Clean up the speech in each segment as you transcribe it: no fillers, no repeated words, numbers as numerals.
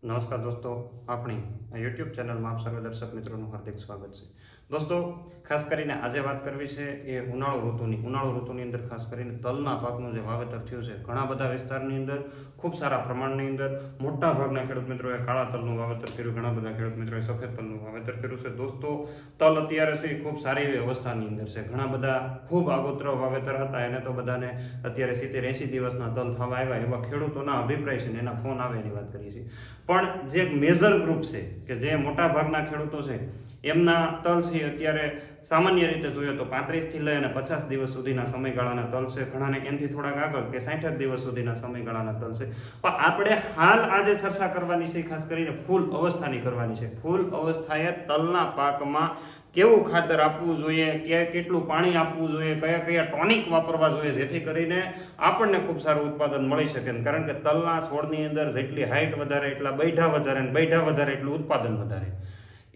નમસ્કાર દોસ્તો, આપણી યુટ્યુબ ચેનલમાં આપ સર્વે દર્શક મિત્રોનું હાર્દિક સ્વાગત છે. દોસ્તો, ખાસ કરીને આજે વાત કરવી છે એ ઉનાળુ ઋતુની અંદર ખાસ કરીને તલના પાકનું જે વાવેતર થયું છે ઘણા બધા વિસ્તારની અંદર ખૂબ સારા પ્રમાણની અંદર મોટા ભાગના ખેડૂત મિત્રોએ કાળા તલનું વાવેતર કર્યું, ઘણા બધા ખેડૂત મિત્રોએ સફેદ તલનું વાવેતર કર્યું છે. દોસ્તો, તલ અત્યારે છે ખૂબ સારી એવી અવસ્થાની અંદર છે. ઘણા બધા ખૂબ આગોતરા વાવેતર હતા એને તો બધાને અત્યારે 70-80 દિવસના તલ થવા આવ્યા એવા ખેડૂતોના અભિપ્રાય છે ને એના ફોન આવે એની વાત કરીએ છીએ. પણ જે મેજર ગ્રુપ છે કે જે મોટા ભાગના ખેડૂતો છે એમના તલ છે અત્યારે સામાન્ય રીતે જોઈએ તો 35 થી લઈ અને 50 દિવસ સુધીના સમયગાળાના તલ છે. ઘણાને એનાથી થોડાક આગળ કે 60 દિવસ સુધીના સમયગાળાના તલ છે. પણ આપણે હાલ આજે ચર્ચા કરવાની છે ખાસ કરીને ફૂલ અવસ્થાની કરવાની છે. ફૂલ અવસ્થાએ તલના પાકમાં કેવું ખાતર આપવું જોઈએ, કેટલું પાણી આપવું જોઈએ, કયા કયા ટોનિક વાપરવા જોઈએ જેથી કરીને આપણને ખૂબ સારું ઉત્પાદન મળી શકે. કારણ કે તલના છોડની અંદર જેટલી હાઇટ વધારે એટલા બૈઠા વધારે અને બૈઠા વધારે એટલું ઉત્પાદન વધારે.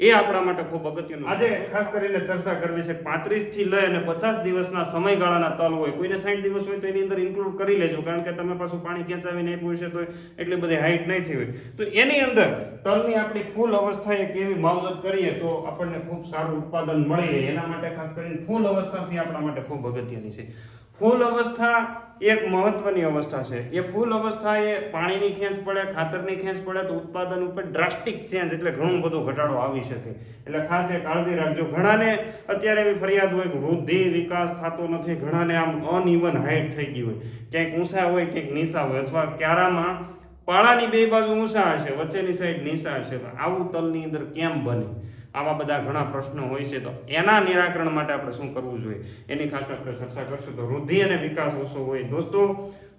એ આપણા માટે ખૂબ અગત્યનું. આજે ખાસ કરીને ચર્ચા કરવી છે 35 થી લઈ અને 50 દિવસના સમયગાળાના તલ હોય, કોઈને 60 દિવસ હોય તો એની અંદર ઇન્ક્લુડ કરી લેજો, કારણ કે તમે પાછું પાણી ખેંચાવીને આપ્યું છે તો એટલી બધી હાઇટ નહીં થઈ હોય. તો એની અંદર તલની આપણી ફૂલ અવસ્થાએ કેવી માવજત કરીએ તો આપણને ખૂબ સારું ઉત્પાદન મળી રહે. એના માટે ખાસ કરીને ફૂલ અવસ્થા છે આપણા માટે ખૂબ અગત્યની છે. ફૂલ અવસ્થા એક મહત્વની અવસ્થા છે. એ ફૂલ અવસ્થા એ પાણીની ખેંચ પડે, ખાતરની ખેંચ પડે તો ઉત્પાદન ઉપર ડ્રાસ્ટિક ચેન્જ એટલે ઘણું બધો ઘટાડો આવી શકે. એટલે ખાસ એ કાળજી રાખજો. ઘણાને અત્યારે એવી ફરિયાદ હોય કે વૃદ્ધિ વિકાસ થતો નથી, ઘણાને આમ અનઇવન હાઇટ થઈ ગઈ હોય, ક્યાંક ઊંચા હોય ક્યાંક નીચા હોય, અથવા ક્યારામાં પાળાની બે બાજુ ઊંચા હશે, વચ્ચેની સાઈડ નીચા હશે. તો આવું તલની અંદર કેમ બને? આવા બધા ઘણા પ્રશ્નો હોય છે. તો એના નિરાકરણ માટે આપણે શું કરવું જોઈએ એની ખાસ આપણે ચર્ચા કરશું. તો વૃદ્ધિ અને વિકાસ ઓછો હોય. દોસ્તો,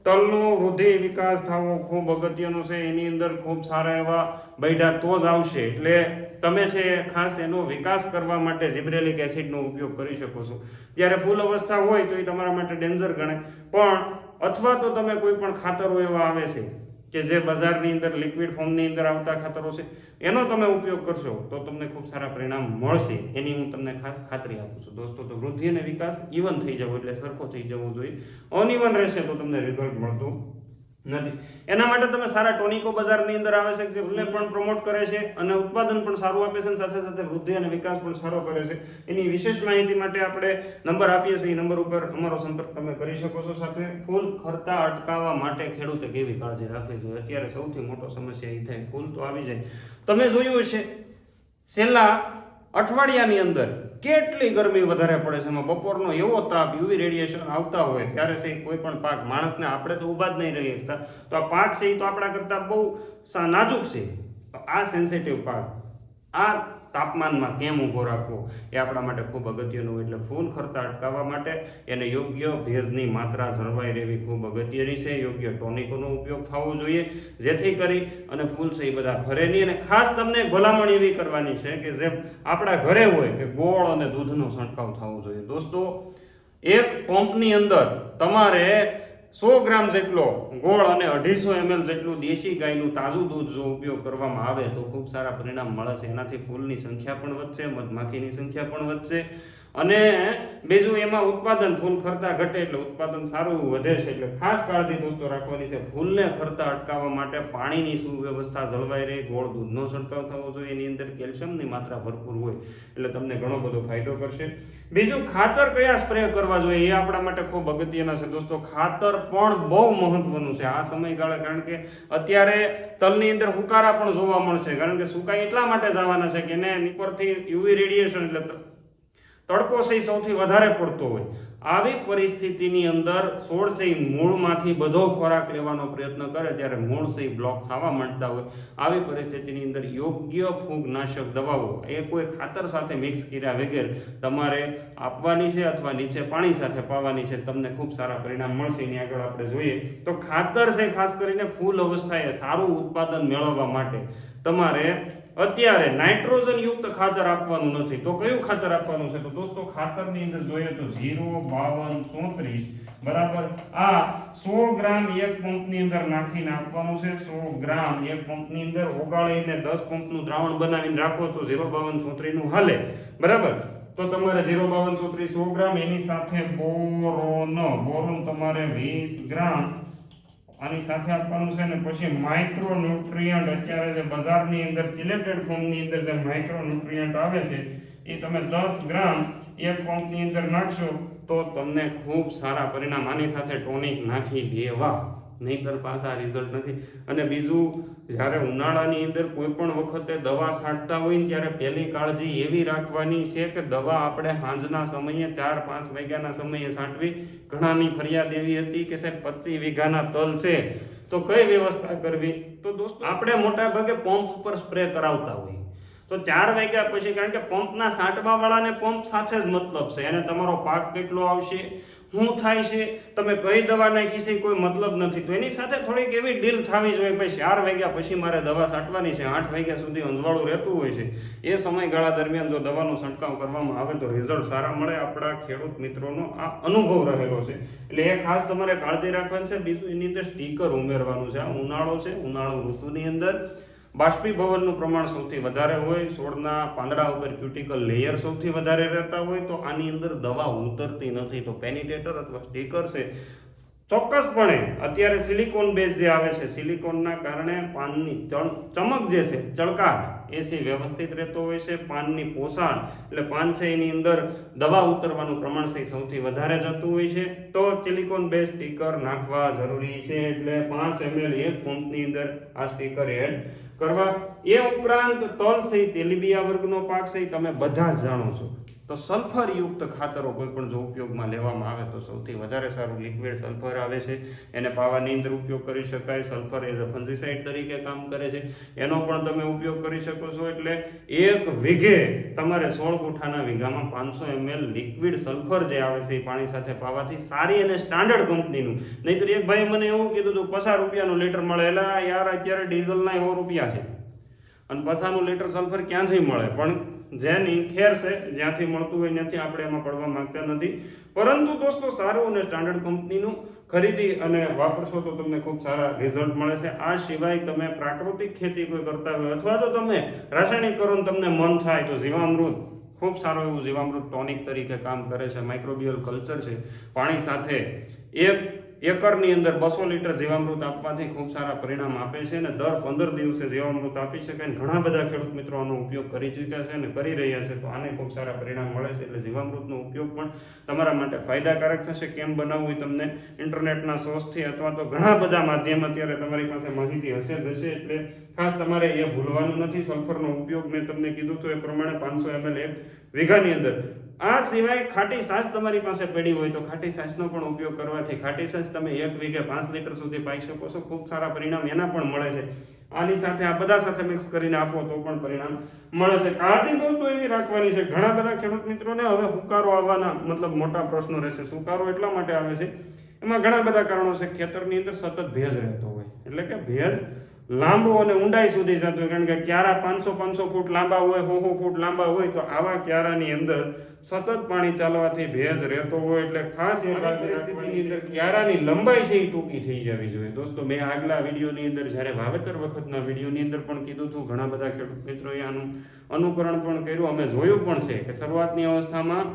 તલનો વૃદ્ધિ વિકાસ થવો ખૂબ અગત્યનો છે. એની અંદર ખૂબ સારા એવા બૈઠા તો જ આવશે. એટલે તમે છે ખાસ એનો વિકાસ કરવા માટે જિબ્રેલિક એસિડનો ઉપયોગ કરી શકો છો. ત્યારે ફૂલ અવસ્થા હોય તો એ તમારા માટે ડેન્જર ગણે. પણ અથવા તો તમે કોઈ પણ ખાતરો એવા આવે છે કે જે બજારની અંદર લિક્વિડ ફોર્મની અંદર આવતા ખાતરો છે એનો તમે ઉપયોગ કરશો તો તમને ખૂબ સારા પરિણામ મળશે. એની હું તમને ખાસ ખાતરી આપું છું. દોસ્તો, તો વૃદ્ધિ અને વિકાસ ઇવન થઈ જવો એટલે સરખો થઈ જવો જોઈએ. અનઇવન રહેશે તો તમને રિઝલ્ટ મળતું નથી. એના માટે તમે સારા ટોનિકો બજારની અંદર આવે છે જે ફૂલને પણ પ્રમોટ કરે છે અને ઉત્પાદન પણ સારું આપે છે, સાથે સાથે વૃદ્ધિ અને વિકાસ પણ સારો કરે છે. એની વિશેષ માહિતી માટે આપણે નંબર આપીએ છીએ. એ નંબર ઉપર અમારો સંપર્ક તમે કરી શકો છો. સાથે ફૂલ ખરતા અટકાવવા માટે ખેડૂતે કેવી કાળજી રાખવી જોઈએ? અત્યારે સૌથી મોટો સમસ્યા એ થાય ફૂલ તો આવી જાય. તમે જોયું હશે છેલ્લા અઠવાડિયાની અંદર કેટલી ગરમી વધારે પડે છે. એમાં બપોરનો એવો તાપ, યુવી રેડિયેશન આવતા હોય ત્યારે છે કોઈ પણ પાક, માણસને આપણે તો ઊભા જ નહીં રહી શકતા, તો આ પાક છે એ તો આપણા કરતાં બહુ નાજુક છે. તો આ સેન્સિટિવ પાક આ તાપમાનમાં કેમ ઊભો રાખવો એ આપણા માટે ખૂબ અગત્યનું હોય. એટલે ફૂલ ખરતા અટકાવવા માટે એને યોગ્ય ભેજની માત્રા જળવાઈ રહેવી ખૂબ અગત્યની છે. યોગ્ય ટોનિકોનો ઉપયોગ થવો જોઈએ જેથી કરી અને ફૂલ છે એ બધા ખરે નહીં. અને ખાસ તમને ભલામણ એવી કરવાની છે કે જેમ આપણા ઘરે હોય કે ગોળ અને દૂધનો છંટકાવ થવો જોઈએ. દોસ્તો, એક પંપની અંદર તમારે 100 ગ્રામ જેટલો ગોળ અને 250 ml જેટલું દેશી ગાયનું તાજું દૂધ જો ઉપયોગ કરવામાં આવે તો ખૂબ સારા પરિણામ મળે છે. એનાથી ફૂલની સંખ્યા પણ વધશે, મધમાખીની સંખ્યા પણ વધશે અને બીજું એમાં ઉત્પાદન, ફૂલ ખરતા ઘટે એટલે ઉત્પાદન સારું વધે છે. એટલે ખાસ કાળજી દોસ્તો રાખવાની છે. ફૂલને ખરતા અટકાવવા માટે પાણીની સુવ્યવસ્થા જળવાઈ રહે, ગોળ દૂધનો છંટકાવ થવો જોઈએ. એની અંદર કેલ્શિયમની માત્રા ભરપૂર હોય એટલે તમને ઘણો બધો ફાયદો કરશે. બીજું, ખાતર કયા સ્પ્રે કરવા જોઈએ એ આપણા માટે ખૂબ અગત્યના છે. દોસ્તો, ખાતર પણ બહુ મહત્વનું છે આ સમયગાળે, કારણ કે અત્યારે તલની અંદર હુકારા પણ જોવા મળશે. કારણ કે સુકાઈ એટલા માટે જવાના છે કે એને ઉપરથી યુવી રેડિયેશન એટલે તડકો છે એ સૌથી વધારે પડતો હોય. આવી પરિસ્થિતિની અંદર છોડ છે એ મૂળમાંથી બધો ખોરાક લેવાનો પ્રયત્ન કરે ત્યારે મૂળ છે એ બ્લોક થવા માંડતા હોય. આવી પરિસ્થિતિની અંદર યોગ્ય ફૂગનાશક દવાઓ એ કોઈ ખાતર સાથે મિક્સ કર્યા વગર તમારે આપવાની છે અથવા નીચે પાણી સાથે પાવાની છે. તમને ખૂબ સારા પરિણામ મળશે. એની આગળ આપણે જોઈએ તો ખાતર છે ખાસ કરીને ફૂલ અવસ્થાએ સારું ઉત્પાદન મેળવવા માટે તમારે અત્યારે નાઇટ્રોજન યુક્ત ખાતર આપવાનું નથી. તો કયું ખાતર આપવાનું છે? તો દોસ્તો, ખાતરની અંદર જોઈએ તો 05234 બરાબર આ 100 ગ્રામ એક પંપની અંદર નાખીને આપવાનું છે. 100 ગ્રામ એક પંપની અંદર ઓગાળીને 10 પંપનું દ્રાવણ બનાવીને રાખો તો 05234 નું હાલે. બરાબર, તો તમારે 05234 100 ગ્રામ, એની સાથે બોરોન તમારે 20 ગ્રામ આની સાથે આપવાનું છે. ને પછી માઇક્રો ન્યુટ્રિયન્ટ અત્યારે જે બજારની અંદર ચિલેટેડ ફોર્મની અંદર જે માઇક્રો ન્યુટ્રિયન્ટ આવે છે એ તમે 10 ગ્રામ એક પંપની અંદર નાખશો તો તમને ખૂબ સારા પરિણામ. આની સાથે ટોનિક નાખી દેવા, નહીંતર પાછા રિઝલ્ટ નથી. અને બીજું, જ્યારે ઉનાળાની અંદર કોઈ પણ વખતે દવા છાંટતા હોય ને ત્યારે પહેલી કાળજી એવી રાખવાની છે કે દવા આપણે સાંજના સમયે 4-5 વાગ્યાના સમયે છાંટવી. ઘણાની ફરિયાદ એવી હતી કે સાહેબ 25 વીઘાના તલ છે તો કઈ વ્યવસ્થા કરવી? તો દોસ્તો આપણે મોટા ભાગે પંપ ઉપર સ્પ્રે કરાવતા હોઈએ તો 4 વાગ્યા પછી, કારણ કે પંપના છાંટવા વાળાને પંપ સાથે જ મતલબ છે, એને તમારો પાક કેટલો આવશે, શું થાય છે, તમે કઈ દવા નાખી છે કોઈ મતલબ નથી. તો એની સાથે થોડીક એવી ડીલ થવી જોઈએ, ભાઈ 4 વાગ્યા પછી મારે દવા છાંટવાની છે, 8 વાગ્યા સુધી અંજવાળું રહેતું હોય છે, એ સમયગાળા દરમિયાન જો દવાનો છંટકાવ કરવામાં આવે તો રિઝલ્ટ સારા મળે. આપણા ખેડૂત મિત્રોનો આ અનુભવ રહેલો છે, એટલે એ ખાસ તમારે કાળજી રાખવાની છે. બીજું, એની અંદર સ્ટીકર ઉમેરવાનું છે. આ ઉનાળો છે, ઉનાળુ ઋતુની અંદર બાષ્પીભવનનું પ્રમાણ સૌથી વધારે હોય, છોડના પાંદડા ઉપર ક્યુટિકલ લેયર સૌથી વધારે રહેતા હોય, તો આની અંદર દવા ઉતરતી નથી. તો પેનિટેટર અથવા સ્ટીકર છે ચોક્કસપણે અત્યારે સિલિકોન બેઝ જે આવે છે, સિલિકોનના કારણે પાનની ચમક જે છે, ચળકાટ એ છે વ્યવસ્થિત રહેતો હોય છે. પાનની પોષણ એટલે પાન છે એની અંદર દવા ઉતરવાનું પ્રમાણ છે સૌથી વધારે જતું હોય છે. તો સિલિકોન બેઝ સ્ટીકર નાખવા જરૂરી છે. એટલે 5 ml એક પંપની અંદર આ સ્ટીકર એડ કરવા. એ ઉપરાંત તલ છે, તેલીબિયા વર્ગનો પાક છે, તમે બધા જ જાણો છો. તો સલ્ફરયુક્ત ખાતરો કોઈ પણ જો ઉપયોગમાં લેવામાં આવે તો સૌથી વધારે સારું લિક્વિડ સલ્ફર આવે છે, એને પાવાની અંદર ઉપયોગ કરી શકાય. સલ્ફર એઝ અ ફંજીસાઇડ તરીકે કામ કરે છે, એનો પણ તમે ઉપયોગ કરી શકો છો. એટલે 1 વીઘે તમારે 16 ગુઠાના વીઘામાં 500 ml લિક્વિડ સલ્ફર જે આવે છે એ પાણી સાથે પાવાથી સારી અને સ્ટાન્ડર્ડ કંપનીનું. નહીંતર એક ભાઈ મને એવું કીધું હતું 50 રૂપિયાનું લીટર મળે. એટલે યાર અત્યારે ડીઝલના 100 રૂપિયા છે અને 50નું લીટર સલ્ફર ક્યાંથી મળે? પણ જેની ખેર છે, જ્યાંથી મળતું હોય ત્યાંથી આપણે એમાં પડવા માંગતા નથી. પરંતુ દોસ્તો, સારું અને સ્ટાન્ડર્ડ કંપનીનું ખરીદી અને વાપરશો તો તમને ખૂબ સારા રિઝલ્ટ મળે છે. આ સિવાય તમે પ્રાકૃતિક ખેતી કોઈ કરતા હોય અથવા તો તમે રાસાયણિક કરો ને તમને મન થાય તો જીવામૃત, ખૂબ સારું એવું જીવામૃત ટોનિક તરીકે કામ કરે છે. માઇક્રોબિયલ કલ્ચર છે, પાણી સાથે 1 એકરની અંદર 200 લીટર જીવામૃત આપવાથી ખૂબ સારા પરિણામ આપે છે. અને દર 15 દિવસે જીવામૃત આપી શકાય. અને ઘણા બધા ખેડૂત મિત્રો આનો ઉપયોગ કરી ચૂક્યા છે અને કરી રહ્યા છે, તો આને ખૂબ સારા પરિણામ મળે છે. એટલે જીવામૃતનો ઉપયોગ પણ તમારા માટે ફાયદાકારક થશે. કેમ બનાવવું તમને ઇન્ટરનેટના સોર્સથી અથવા તો ઘણા બધા માધ્યમ અત્યારે તમારી પાસે માહિતી હશે જ હશે. એટલે ખાસ તમારે એ ભૂલવાનું નથી. સલ્ફરનો ઉપયોગ મેં તમને કીધું હતું એ પ્રમાણે 500 ml એક વીઘાની અંદર. આ સિવાય ખાટી છાશ તમારી પાસે પડી હોય તો ખાટી છાશનો પણ ઉપયોગ કરવાથી ખાટી છાશ તમે 1 વીઘે 5 લીટર સુધી પાઈ શકો છો. ખૂબ સારા પરિણામ એના પણ મળે છે. આની સાથે આ બધા સાથે મિક્સ કરીને આપો તો પણ પરિણામ મળે છે. કાળજી દોસ્તો એવી રાખવાની છે, ઘણા બધા ખેડૂત મિત્રોને હવે હુકારો આવવાના મતલબ મોટા પ્રશ્નો રહેશે. હુકારો એટલા માટે આવે છે, એમાં ઘણા બધા કારણો છે. ખેતરની અંદર સતત ભેજ રહેતો હોય, એટલે કે ભેજ લાંબો અને ઊંડાઈ સુધી જતો હોય. કારણ કે ક્યારા 500 ફૂટ લાંબા હોય, 100 ફૂટ લાંબા હોય, તો આવા ક્યારાની અંદર સતત પાણી ચાલવાથી ભેજ રહેતો હોય. એટલે ખાસ એ પરિસ્થિતિની અંદર ક્યારાની લંબાઈ છે એ ટૂંકી થઈ જવી જોઈએ. દોસ્તો, મેં આગલા વિડીયોની અંદર જ્યારે વાવેતર વખતના વિડીયોની અંદર પણ કીધું હતું, ઘણા બધા ખેડૂત મિત્રોએ આનું અનુકરણ પણ કર્યું. અમે જોયું પણ છે કે શરૂઆતની અવસ્થામાં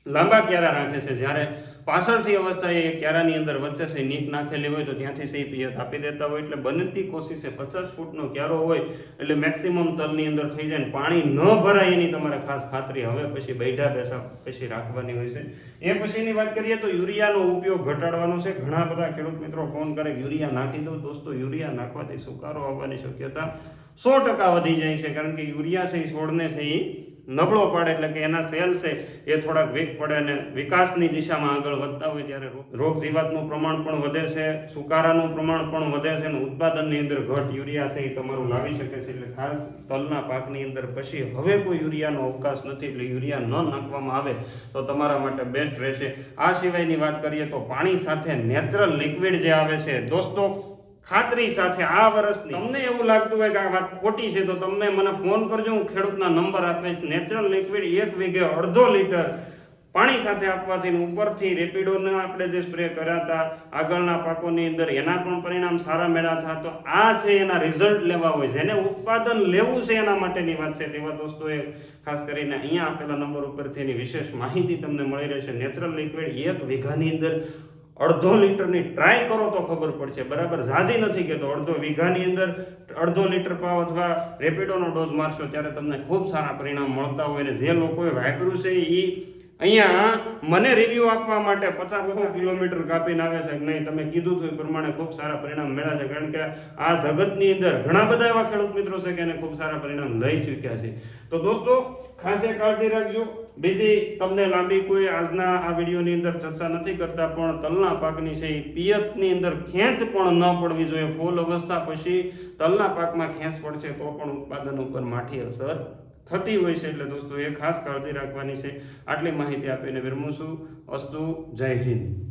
લાંબા ક્યારા રાખે છે, જ્યારે પાછળથી અવસ્થાએ ક્યારાની અંદર વચ્ચે છે નીટ નાખેલી હોય તો ત્યાંથી છે પિયત આપી દેતા હોય. એટલે બનતી કોશિશે 50 ફૂટનો ક્યારો હોય એટલે મેક્સિમમ તલની અંદર થઈ જાય. પાણી ન ભરાય એની તમારે ખાસ ખાતરી હવે પછી બેઠા બેસા પછી રાખવાની હોય છે. એ પછીની વાત કરીએ તો યુરિયાનો ઉપયોગ ઘટાડવાનો છે. ઘણા બધા ખેડૂત મિત્રો ફોન કરે યુરિયા નાખી દઉં. દોસ્તો, યુરિયા નાખવાથી સુકારો આવવાની શક્યતા 100% વધી જાય છે. કારણ કે યુરિયા છે એ છોડને છે એ નબળો પાડે, એટલે કે એના સેલ છે એ થોડાક વીક પડે અને વિકાસની દિશામાં આગળ વધતા હોય ત્યારે રોગ જીવાતનું પ્રમાણ પણ વધે છે, સુકારાનું પ્રમાણ પણ વધે છે અને ઉત્પાદનની અંદર ઘટ યુરિયા છે એ તમારું લાવી શકે છે. એટલે ખાસ તલના પાકની અંદર પછી હવે કોઈ યુરિયાનો અવકાશ નથી, એટલે યુરિયા ન નાખવામાં આવે તો તમારા માટે બેસ્ટ રહેશે. આ સિવાયની વાત કરીએ તો પાણી સાથે નેચરલ લિક્વિડ જે આવે છે દોસ્તો, ખાતરી સાથે આ વર્ષની તમને એવું લાગતું હોય કે આ વાત ખોટી છે તો તમે મને ફોન કરજો, હું ખેડૂતના નંબર આપીશ. નેચરલ લિક્વિડ 1 વીઘે 1/2 લીટર પાણી સાથે આપવાથી ઉપરથી રેપિડોને આપણે જે સ્પ્રે કર્યા હતા આગળના પાકોની અંદર એના પણ પરિણામ સારા મળ્યા હતા. તો આ છે એના રિઝલ્ટ લેવા હોય, જેને ઉત્પાદન લેવું છે એના માટેની વાત છે. તેવા દોસ્તોએ ખાસ કરીને અહીંયા આપેલા નંબર ઉપરથી એની વિશેષ માહિતી તમને મળી રહેશે. નેચરલ લિક્વિડ 1 વીઘાની અંદર અડધો લીટરની ટ્રાય કરો તો ખબર પડશે. બરાબર, ઝાઝી નથી કહેતો, અડધો વીઘાની અંદર અડધો લીટર પાવ અથવા રેપિડોનો ડોઝ મારશો ત્યારે તમને ખૂબ સારા પરિણામ મળતા હોય. અને જે લોકોએ વાપર્યું છે એ અહીંયા મને રિવ્યૂ આપવા માટે 50 કિલોમીટર કાપીને આવે છે કે નહીં, તમે કીધું હતું એ પ્રમાણે ખૂબ સારા પરિણામ મળ્યા છે. કારણ કે આ જગતની અંદર ઘણા બધા એવા ખેડૂત મિત્રો છે કે એને ખૂબ સારા પરિણામ લઈ ચૂક્યા છે. તો દોસ્તો ખાસ એ કાળજી રાખજો. બીજી તમને લાંબી કોઈ આજના આ વિડીયોની અંદર ચર્ચા નથી કરતા, પણ તલના પાકની છે એ પિયતની અંદર ખેંચ પણ ન પડવી જોઈએ. ફૂલ અવસ્થા પછી તલના પાકમાં ખેંચ પડશે તો પણ ઉત્પાદન ઉપર માઠી અસર થતી હોય છે. એટલે દોસ્તો એ ખાસ કાળજી રાખવાની છે. આટલી માહિતી આપીને વિરમું છું. અસ્તુ, જય હિન્દ.